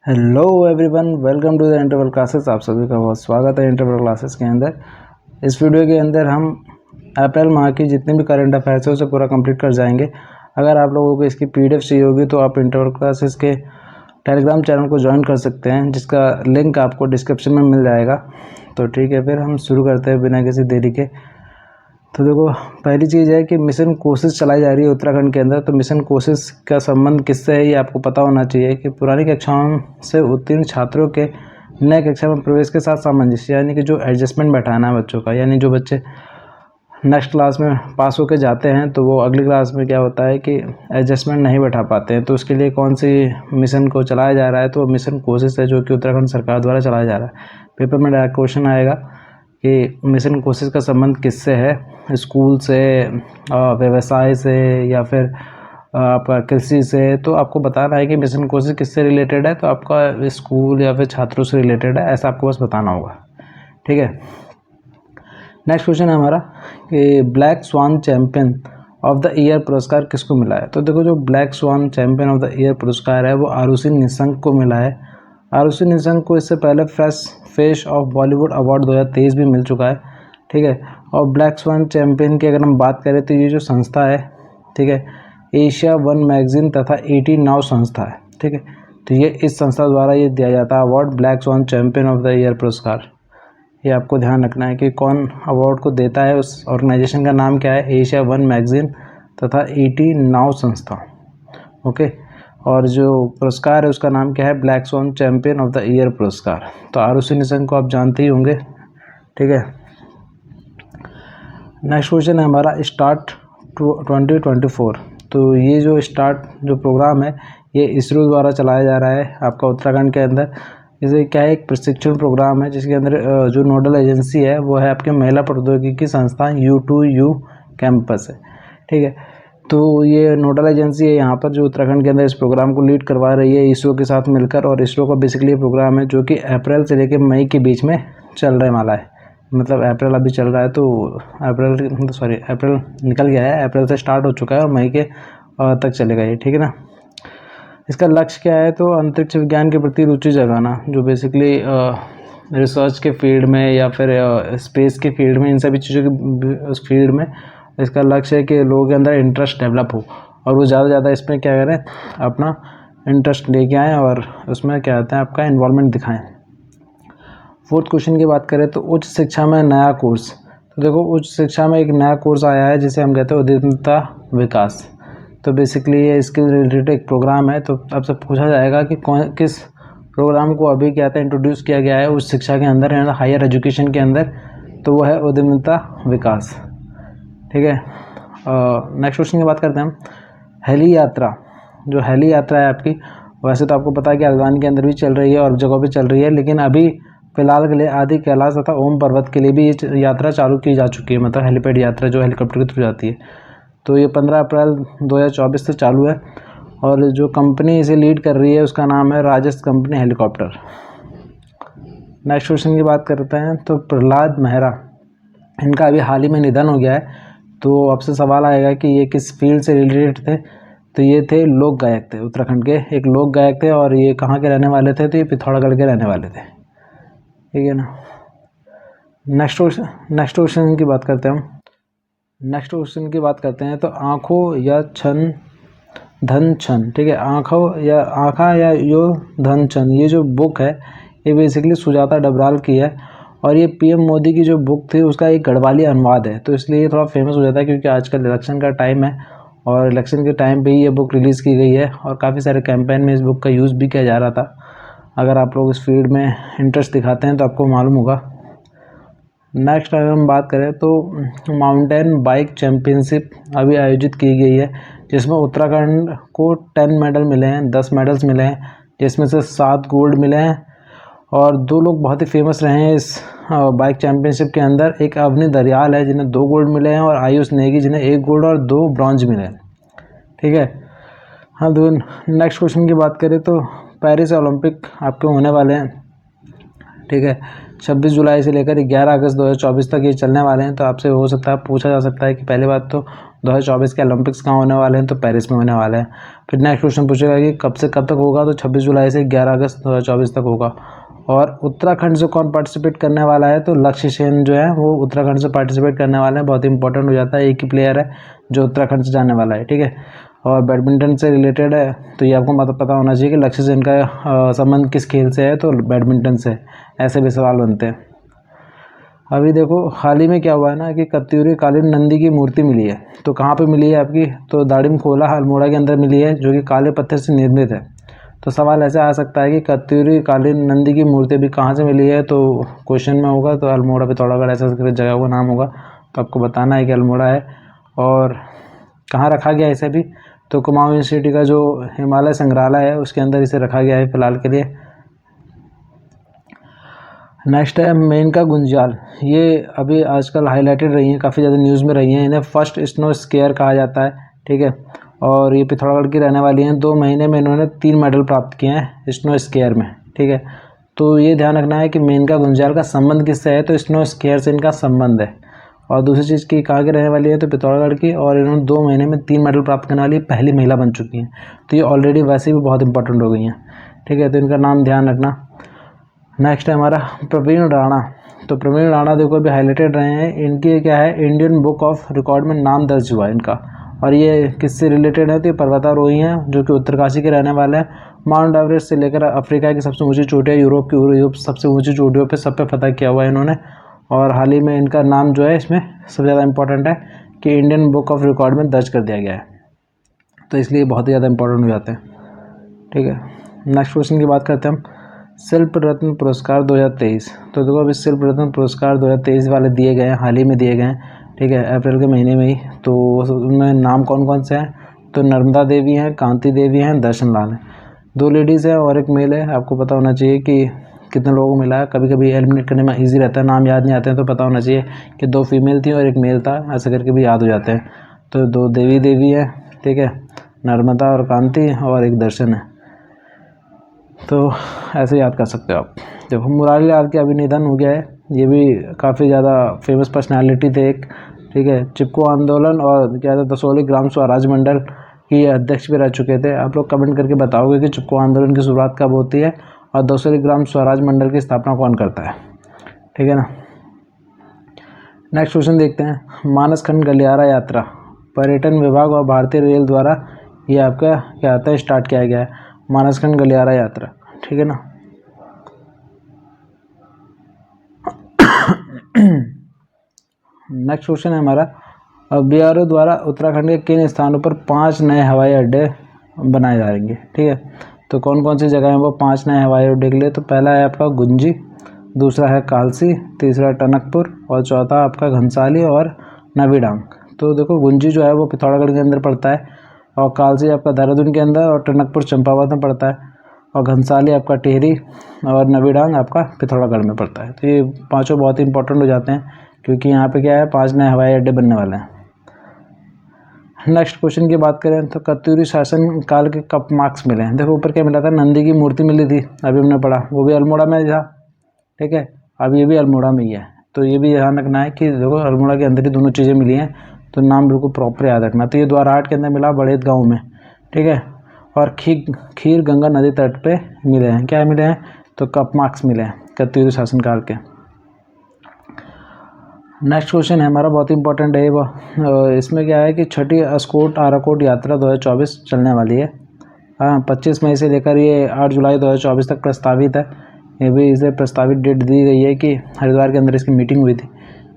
Hello everyone, welcome to the interval classes. आप सभी का बहुत स्वागत है इंटरवल क्लासेस के अंदर। इस वीडियो के अंदर हम अप्रैल माह की जितनी भी करंट अफेयर्स है उसे पूरा कंप्लीट कर जाएंगे। अगर आप लोगों को इसकी पीडीएफ चाहिए होगी तो आप इंटरवल क्लासेस के टेलीग्राम चैनल को ज्वाइन कर सकते हैं, जिसका लिंक आपको डिस्क्रिप्शन में मिल जाएगा। तो ठीक है, फिर हम शुरू करते हैं बिना किसी देरी के। तो देखो, पहली चीज़ है कि मिशन कोशिश चलाई जा रही है उत्तराखंड के अंदर। तो मिशन कोशिश का संबंध किससे है ये आपको पता होना चाहिए कि पुरानी कक्षाओं से उत्तीर्ण छात्रों के नए कक्षा में प्रवेश के साथ सामंजस्य, यानी कि जो एडजस्टमेंट बैठाना है बच्चों का, यानी जो बच्चे नेक्स्ट क्लास में पास होकर जाते हैं तो वो अगली क्लास में क्या होता है कि एडजस्टमेंट नहीं बैठा पाते हैं। तो उसके लिए कौन सी मिशन को चलाया जा रहा है, तो मिशन कोशिश है, जो कि उत्तराखंड सरकार द्वारा चलाया जा रहा है। पेपर में डायरेक्ट क्वेश्चन आएगा कि मिशन कोशिश का संबंध किससे है, स्कूल से, व्यवसाय से, या फिर आपका कृषि से। तो आपको बताना है कि मिशन कोशिश किससे रिलेटेड है, तो आपका स्कूल या फिर छात्रों से रिलेटेड है, ऐसा आपको बस बताना होगा। ठीक है, नेक्स्ट क्वेश्चन है हमारा कि black swan champion of the year पुरस्कार किसको मिला है। तो देखो, जो black swan champion of the year पुरस्कार है वो आरुषि निशंक को मिला है। आरुषि निशंक को इससे पहले fresh face of Bollywood award 2023 भी मिल चुका है। ठीक है, और ब्लैक स्वान चैंपियन की अगर हम बात करें तो ये जो संस्था है, ठीक है, एशिया वन मैगजीन तथा 18 नाउ संस्था है। ठीक है, तो ये इस संस्था द्वारा ये दिया जाता है award, black swan champion of the year पुरस्कार। ये आपको ध्यान रखना है कि कौन अवार्ड को देता है। उस ऑर्गेनाइजेशन का नाम क्या है, एशिया वन मैगजीन तथा 18 नाउ संस्था। ओके, और जो पुरस्कार है उसका नाम क्या है, black swan champion of the year पुरस्कार। तो आरुषि निशंक को आप जानते ही होंगे। ठीक है, नेक्स्ट क्वेश्चन है हमारा स्टार्ट 2024। तो ये जो स्टार्ट जो प्रोग्राम है ये इसरो द्वारा चलाया जा रहा है आपका उत्तराखंड के अंदर। इसे क्या है, एक प्रशिक्षण प्रोग्राम है जिसके अंदर जो नोडल एजेंसी है वो है आपके महिला प्रौद्योगिकी संस्थान U2U कैंपस है। ठीक है, तो ये नोडल एजेंसी है यहाँ पर जो उत्तराखंड के अंदर इस प्रोग्राम को लीड करवा रही है इसरो के साथ मिलकर। और इसरो का बेसिकली ये प्रोग्राम है जो कि अप्रैल से लेकर मई के बीच में चल रहे वाला है। मतलब अप्रैल अभी चल रहा है, तो अप्रैल निकल गया है, अप्रैल से स्टार्ट हो चुका है और मई के तक चलेगा ये। ठीक है ना। इसका लक्ष्य क्या है, तो अंतरिक्ष विज्ञान के प्रति रुचि जगाना, जो बेसिकली रिसर्च के फील्ड में या फिर स्पेस के फील्ड में, इन सभी चीज़ों के उस फील्ड में इसका लक्ष्य है कि लोगों के अंदर इंटरेस्ट डेवलप हो और वो ज़्यादा से ज़्यादा इसमें क्या करें, अपना इंटरेस्ट लेके आएँ और उसमें क्या कहते हैं आपका इन्वॉल्वमेंट दिखाएँ। फोर्थ क्वेश्चन की बात करें तो उच्च शिक्षा में नया कोर्स। तो देखो, उच्च शिक्षा में एक नया कोर्स आया है जिसे हम कहते हैं उद्यमिता विकास। तो बेसिकली ये इसके रिलेटेड एक प्रोग्राम है। तो आपसे पूछा जाएगा कि किस प्रोग्राम को अभी क्या था इंट्रोड्यूस किया गया है उच्च शिक्षा के अंदर, यानी हायर एजुकेशन के अंदर, तो वो है उद्यमिता विकास। ठीक है, नेक्स्ट क्वेश्चन की बात करते हैं हम। हेली यात्रा, जो हेली यात्रा है आपकी, वैसे तो आपको पता है कि राजधानी के अंदर भी चल रही है और जगह भी चल रही है, लेकिन अभी फिलहाल के लिए आदि कैलाश तथा ओम पर्वत के लिए भी ये यात्रा चालू की जा चुकी है, मतलब हेलीपैड यात्रा जो हेलीकॉप्टर के थ्रू जाती है। तो ये 15 अप्रैल 2024 से चालू है और जो कंपनी इसे लीड कर रही है उसका नाम है राजस कंपनी हेलीकॉप्टर। नेक्स्ट क्वेश्चन की बात करते हैं तो प्रहलाद मेहरा, इनका अभी हाल ही में निधन हो गया है। तो आपसे सवाल आएगा कि ये किस फील्ड से रिलेटेड थे। तो ये थे लोक गायक, थे उत्तराखंड के एक लोक गायक थे और ये कहाँ के रहने वाले थे, तो ये पिथौरागढ़ के रहने वाले थे। ठीक है ना। नेक्स्ट क्वेश्चन की बात करते हैं हम। नेक्स्ट क्वेश्चन की बात करते हैं तो आँखों या छन धन छन। ठीक है, आँखों या आँखा या यो धन छन, ये जो बुक है ये बेसिकली सुजाता डबराल की है और ये पीएम मोदी की जो बुक थी उसका एक गढ़वाली अनुवाद है। तो इसलिए ये थोड़ा फेमस हो जाता है क्योंकि आजकल इलेक्शन का टाइम है और इलेक्शन के टाइम पे ही ये बुक रिलीज़ की गई है और काफ़ी सारे कैंपेन में इस बुक का यूज़ भी किया जा रहा था। अगर आप लोग इस फील्ड में इंटरेस्ट दिखाते हैं तो आपको मालूम होगा। नेक्स्ट अगर हम बात करें तो माउंटेन बाइक चैम्पियनशिप अभी आयोजित की गई है जिसमें उत्तराखंड को 10 मेडल मिले हैं, 10 मेडल्स मिले हैं, जिसमें से 7 गोल्ड मिले हैं और 2 लोग बहुत ही फेमस रहे हैं इस बाइक चैम्पियनशिप के अंदर। एक अवनी दरियाल है जिन्हें 2 गोल्ड मिले हैं और आयुष नेगी जिन्हें 1 गोल्ड और 2 ब्रॉन्ज मिले हैं। ठीक है, हाँ। नेक्स्ट क्वेश्चन की बात करें तो पेरिस ओलंपिक आपके होने वाले हैं ठीक है। 26 जुलाई से लेकर 11 अगस्त 2024 तक ये चलने वाले हैं। तो आपसे हो सकता है पूछा जा सकता है कि पहली बात तो 2024 के ओलंपिक्स कहाँ होने वाले हैं, तो पेरिस में होने वाले हैं। फिर नेक्स्ट क्वेश्चन पूछेगा कि कब से कब तक होगा, तो 26 जुलाई से 11 अगस्त 2024 तक होगा। और उत्तराखंड से कौन पार्टिसिपेट करने वाला है, तो लक्ष्य सेन जो है वो उत्तराखंड से पार्टिसिपेट करने वाले हैं। बहुत इंपॉर्टेंट हो जाता है, एक ही प्लेयर है जो उत्तराखंड से जाने वाला है, ठीक है। और बैडमिंटन से रिलेटेड है, तो ये आपको मतलब पता होना चाहिए कि लक्ष्य सेन का संबंध किस खेल से है, तो बैडमिंटन से। ऐसे भी सवाल बनते हैं। अभी देखो हाल ही में क्या हुआ है ना कि कत्यूरी कालीन नंदी की मूर्ति मिली है। तो कहाँ पे मिली है आपकी, तो दाड़िम खोला अल्मोड़ा के अंदर मिली है, जो कि काले पत्थर से निर्मित है। तो सवाल ऐसे आ सकता है कि कत्यूरी कालीन नंदी की मूर्ति भी कहाँ से मिली है, तो क्वेश्चन में होगा तो अल्मोड़ा पिथौरागढ़ ऐसा जगह का नाम होगा। तो आपको बताना है कि अल्मोड़ा है। और कहाँ रखा गया इसे भी, तो कुमाऊं यूनिवर्सिटी का जो हिमालय संग्रहालय है उसके अंदर इसे रखा गया है फिलहाल के लिए। नेक्स्ट है मेनका गुंजाल। ये अभी आजकल हाईलाइटेड रही हैं, काफ़ी ज़्यादा न्यूज़ में रही हैं। इन्हें फर्स्ट स्नो स्केयर कहा जाता है, ठीक है। और ये पिथौरागढ़ की रहने वाली हैं। 2 महीने में इन्होंने 3 मेडल प्राप्त किए हैं स्नो स्केयर में, ठीक है। तो ये ध्यान रखना है कि मेनका गुंजाल का संबंध किससे है, तो स्नो स्केयर से इनका संबंध है। और दूसरी चीज़ की कहाँ की रहने वाली है, तो पिथौरागढ़ की। और इन्होंने 2 महीने में 3 मेडल प्राप्त करने वाली पहली महिला बन चुकी हैं। तो ये ऑलरेडी वैसे भी बहुत इंपॉर्टेंट हो गई हैं, ठीक है। तो इनका नाम ध्यान रखना। नेक्स्ट है हमारा प्रवीण राणा। तो प्रवीण राणा देखो अभी हाईलाइटेड रहे हैं। इनकी क्या है, इंडियन बुक ऑफ रिकॉर्ड में नाम दर्ज हुआ है इनका। और ये किससे रिलेटेड है, तो ये पर्वतारोही हैं जो कि उत्तरकाशी के रहने वाले हैं। माउंट एवरेस्ट से लेकर अफ्रीका की सबसे ऊंची चोटियाँ, यूरोप सबसे ऊंची चोटियों पे सब पे फतह किया हुआ है इन्होंने। और हाल ही में इनका नाम जो है इसमें सबसे ज़्यादा इंपॉर्टेंट है कि इंडियन बुक ऑफ रिकॉर्ड में दर्ज कर दिया गया है। तो इसलिए बहुत ही ज़्यादा इंपॉर्टेंट हो जाते हैं, ठीक है। नेक्स्ट क्वेश्चन की बात करते हैं हम, शिल्प रत्न पुरस्कार 2023। तो देखो अभी शिल्प रत्न पुरस्कार 2023 वाले दिए गए हैं, हाल ही में दिए गए हैं, ठीक है, अप्रैल के महीने में ही। तो उनमें नाम कौन कौन से हैं, तो नर्मदा देवी हैं, कांति देवी हैं, दर्शन लाल हैं। 2 लेडीज़ हैं और 1 मेल है। आपको पता होना चाहिए कि कितने लोगों को मिला है। कभी कभी एलिमिनेट करने में ईजी रहता है, नाम याद नहीं आते हैं तो पता होना चाहिए कि 2 फीमेल थी और 1 मेल था, ऐसा करके भी याद हो जाते हैं। तो 2 देवी है, ठीक है, नर्मदा और कांति, और 1 दर्शन है। तो ऐसे याद कर सकते हो आप। देखो मुरारी लाल के अभी निधन हो गया है। ये भी काफ़ी ज़्यादा फेमस पर्सनालिटी थे एक, ठीक है। चिपको आंदोलन और क्या था, दसोली ग्राम स्वराज मंडल की अध्यक्ष भी रह चुके थे। आप लोग कमेंट करके बताओगे कि चिपको आंदोलन की शुरुआत कब होती है और दसोली ग्राम स्वराज मंडल की स्थापना कौन करता है, ठीक है ना। नेक्स्ट क्वेश्चन देखते हैं, मानसखंड गलियारा यात्रा पर्यटन विभाग और भारतीय रेल द्वारा ये आपका क्या आता है, स्टार्ट किया गया है मानसखंड गलियारा यात्रा, ठीक है ना। नेक्स्ट क्वेश्चन है हमारा, BRO द्वारा उत्तराखंड के किन स्थानों पर 5 नए हवाई अड्डे बनाए जाएंगे, ठीक है। तो कौन कौन सी जगह हैं वो 5 नए हवाई अड्डे के लिए, तो पहला है आपका गुंजी, दूसरा है कालसी, तीसरा टनकपुर और चौथा आपका घनसाली और नवीडांग। तो देखो गुंजी जो है वो पिथौरागढ़ के अंदर पड़ता है, और कालसी आपका देहरादून के अंदर, और टनकपुर चंपावत में पड़ता है, और घनसाली आपका टिहरी, और नवीडांग आपका पिथौरागढ़ में पड़ता है। तो ये पांचों बहुत ही इंपॉर्टेंट हो जाते हैं क्योंकि यहाँ पे क्या है, 5 नए हवाई अड्डे बनने वाले हैं। नेक्स्ट क्वेश्चन की बात करें तो कत्यूरी शासन काल के कप मार्क्स मिले हैं। देखो ऊपर क्या मिला था, नंदी की मूर्ति मिली थी, अभी हमने पढ़ा, वो भी अल्मोड़ा में था, ठीक है। अब ये भी अल्मोड़ा में ही है। तो ये भी ध्यान रखना है कि देखो अल्मोड़ा के अंदर ही दोनों चीज़ें मिली हैं, तो नाम बिल्कुल प्रॉपर याद रखना। तो ये द्वारहाट के अंदर मिला, बड़ेत गाँव में, ठीक है। और खीर गंगा नदी तट पे मिले हैं, क्या मिले हैं, तो कप मार्क्स मिले हैं कत्यूरी शासनकाल के। नेक्स्ट क्वेश्चन है हमारा, बहुत इंपॉर्टेंट है वो। इसमें क्या है कि छठी अस्कोट आराकोट यात्रा 2024 चलने वाली है। हाँ, 25 मई से लेकर ये 8 जुलाई 2024 तक प्रस्तावित है। ये भी इसे प्रस्तावित डेट दी गई है कि हरिद्वार के अंदर इसकी मीटिंग हुई थी,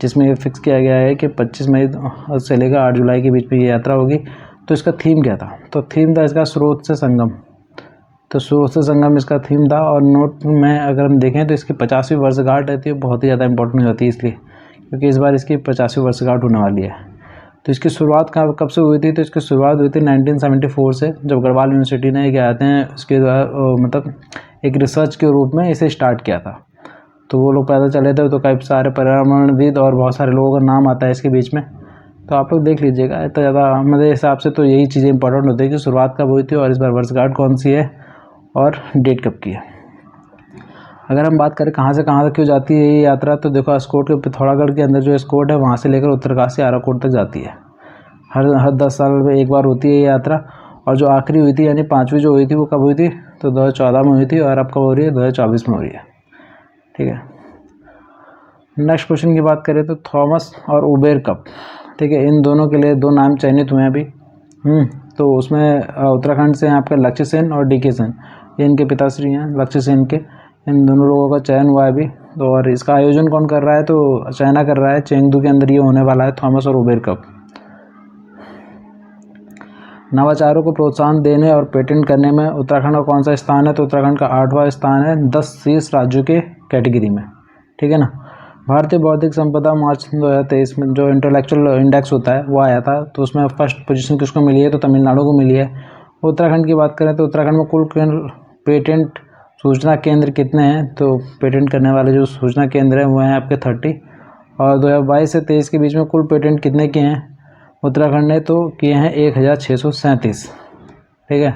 जिसमें ये फिक्स किया गया है कि 25 मई से लेकर 8 जुलाई के बीच में ये यात्रा होगी। तो इसका थीम क्या था, तो थीम था इसका स्रोत से संगम। तो स्रोत से संगम इसका थीम था। और नोट में अगर हम देखें तो इसकी 50वीं वर्षगांठ रहती है, बहुत ही ज़्यादा इंपॉर्टेंट हो जाती है इसलिए, क्योंकि इस बार इसकी 50वीं वर्षगांठ होने वाली है। तो इसकी शुरुआत कब से हुई थी, तो इसकी शुरुआत हुई थी 1974 से, जब गढ़वाल यूनिवर्सिटी ने क्या कहते हैं उसके द्वारा मतलब एक रिसर्च के रूप में इसे स्टार्ट किया था। तो वो लोग पैदल चले थे, तो कई सारे पर्यावरणविद और बहुत सारे लोगों का नाम आता है इसके बीच में। तो आप लोग देख लीजिएगा। इतना ज़्यादा मेरे हिसाब से तो यही चीज़ें इंपॉर्टेंट होती है कि शुरुआत कब हुई थी और इस बार वर्षगांठ कौन सी है और डेट कब की है। अगर हम बात करें कहाँ से कहाँ तक क्यों जाती है ये यात्रा, तो देखो अस्कोट के पिथौरागढ़ के अंदर जो अस्कोट है वहाँ से लेकर उत्तरकाशी आराकोट तक जाती है। हर 10 साल में एक बार होती है ये यात्रा। और जो आखिरी हुई थी यानी 5वीं जो हुई थी वो कब हुई थी, तो 2014 में हुई थी, और अब कब हो रही है, 2024 में हो रही है। ठीक है, नेक्स्ट क्वेश्चन की बात करें तो थॉमस और उबेर कप, ठीक है, इन दोनों के लिए 2 नाम चयनित हुए हैं अभी। तो उसमें उत्तराखंड से आपका लक्ष्य सेन और DK सेन, ये इनके पिताश्री हैं लक्ष्य सेन के। इन दोनों लोगों का चयन हुआ है अभी। तो और इसका आयोजन कौन कर रहा है, तो चाइना कर रहा है, चेंगदू के अंदर ये होने वाला है, थॉमस और उबेर कप। नवाचारों को प्रोत्साहन देने और पेटेंट करने में उत्तराखंड का कौन सा स्थान है, तो उत्तराखंड का 8वां स्थान है 10 शीर्ष राज्यों के कैटेगरी में। ठीक है ना। भारतीय बौद्धिक संपदा मार्च 2023 में जो इंटेलेक्चुअल इंडेक्स होता है वो आया था, तो उसमें फर्स्ट पोजीशन किसको मिली है, तो तमिलनाडु को मिली है। उत्तराखंड की बात करें तो उत्तराखंड में कुल पेटेंट सूचना केंद्र कितने हैं, तो पेटेंट करने वाले जो सूचना केंद्र हैं वो हैं आपके 30। और 2022 से 23 के बीच में कुल पेटेंट कितने किए हैं उत्तराखंड ने, तो किए हैं 1637। ठीक है,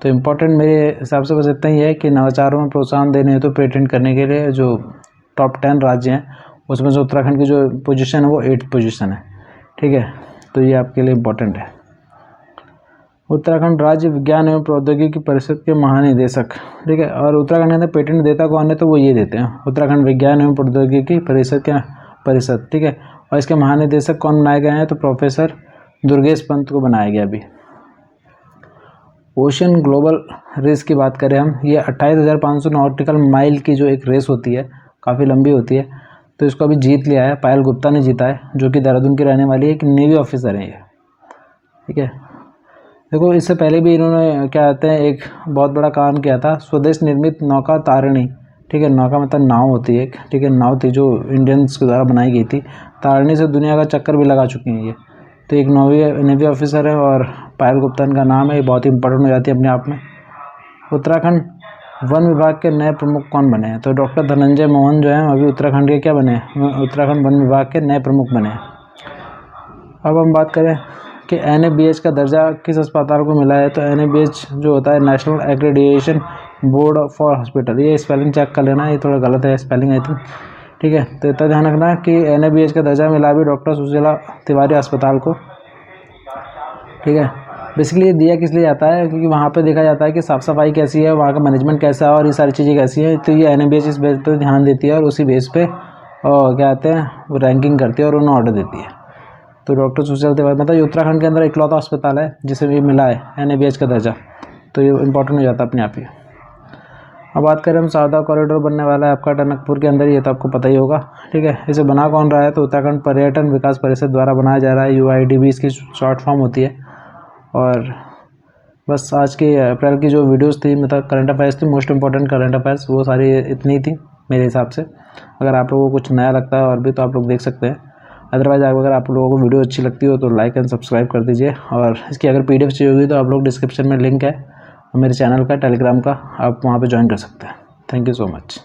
तो इम्पोर्टेंट मेरे हिसाब से बस इतना ही है कि नवाचारों में प्रोत्साहन देने हैं तो पेटेंट करने के लिए जो टॉप 10 राज्य हैं उसमें से उत्तराखंड की जो पोजीशन है वो 8th पोजीशन है। ठीक है, तो ये आपके लिए इम्पोर्टेंट है। उत्तराखंड राज्य विज्ञान एवं प्रौद्योगिकी परिषद के महानिदेशक, ठीक है, और उत्तराखंड के अंदर पेटेंट देता कौन है, तो वो ये देते हैं उत्तराखंड विज्ञान एवं प्रौद्योगिकी परिषद के परिषद। ठीक है, और इसके महानिदेशक कौन बनाए गए हैं, तो प्रोफेसर दुर्गेश पंत को बनाया गया अभी। ओशियन ग्लोबल रेस की बात करें हम, ये 28,500 नॉटिकल माइल की जो एक रेस होती है, काफ़ी लंबी होती है, तो इसको अभी जीत लिया है, पायल गुप्ता ने जीता है, जो कि देहरादून की रहने वाली है, एक नेवी ऑफिसर है ये। ठीक है, देखो इससे पहले भी इन्होंने क्या कहते हैं एक बहुत बड़ा काम किया था, स्वदेश निर्मित नौका तारिणी। ठीक है, नौका मतलब नाव होती है एक, ठीक है, नाव थी जो इंडियंस के द्वारा बनाई गई थी, तारिणी से दुनिया का चक्कर भी लगा चुकी हैं ये। तो एक नेवी ऑफिसर है और पायल गुप्ता का नाम है, ये बहुत ही इंपॉर्टेंट हो जाती है अपने आप में। उत्तराखंड वन विभाग के नए प्रमुख कौन बने हैं, तो डॉक्टर धनंजय मोहन जो हैं अभी उत्तराखंड के क्या बने हैं, उत्तराखंड वन विभाग के नए प्रमुख बने हैं। अब हम बात करें कि NABH का दर्जा किस अस्पताल को मिला है, तो NABH जो होता है national accreditation board for hospital, ये स्पेलिंग चेक कर लेना, ये थोड़ा गलत है स्पेलिंग आई थिंक। ठीक है, तो इतना ध्यान रखना कि NABH का दर्जा मिला भी डॉक्टर सुशीला तिवारी अस्पताल को। ठीक है, बेसिकली ये दिया किस लिए जाता है, क्योंकि वहाँ पे देखा जाता है कि साफ़ सफाई कैसी है, वहाँ का मैनेजमेंट कैसा है और ये सारी चीज़ें कैसी हैं, तो ये NABH इस बेस पे ध्यान देती है और उसी बेस पे क्या कहते हैं वो रैंकिंग करती है और उन्हें ऑर्डर देती है। तो डॉक्टर सुशीला तिवारी मतलब ये उत्तराखंड के अंदर इकलौता अस्पताल है जिसे भी मिला है NABH का दर्जा, तो ये इंपॉर्टेंट हो जाता है अपने आप ही। अब बात करें हम शारदा कॉरिडोर बनने वाला है आपका टनकपुर के अंदर, ये तो आपको पता ही होगा। ठीक है, इसे बना कौन रहा है, तो उत्तराखंड पर्यटन विकास परिषद द्वारा बनाया जा रहा है, UIDB इसकी शॉर्ट फॉर्म होती है। और बस आज की अप्रैल की जो वीडियोस थी मतलब करंट अफेयर्स थी, मोस्ट इंपॉर्टेंट करंट अफेयर्स, वो सारी इतनी थी मेरे हिसाब से। अगर आप लोगों को कुछ नया लगता है और भी तो आप लोग देख सकते हैं, अदरवाइज अगर आप लोगों को वीडियो अच्छी लगती हो तो लाइक एंड सब्सक्राइब कर दीजिए। और इसकी अगर PDF चाहिए होगी तो आप लोग डिस्क्रिप्शन में लिंक है मेरे चैनल का, टेलीग्राम का, आप वहाँ पर ज्वाइन कर सकते हैं। Thank you so much.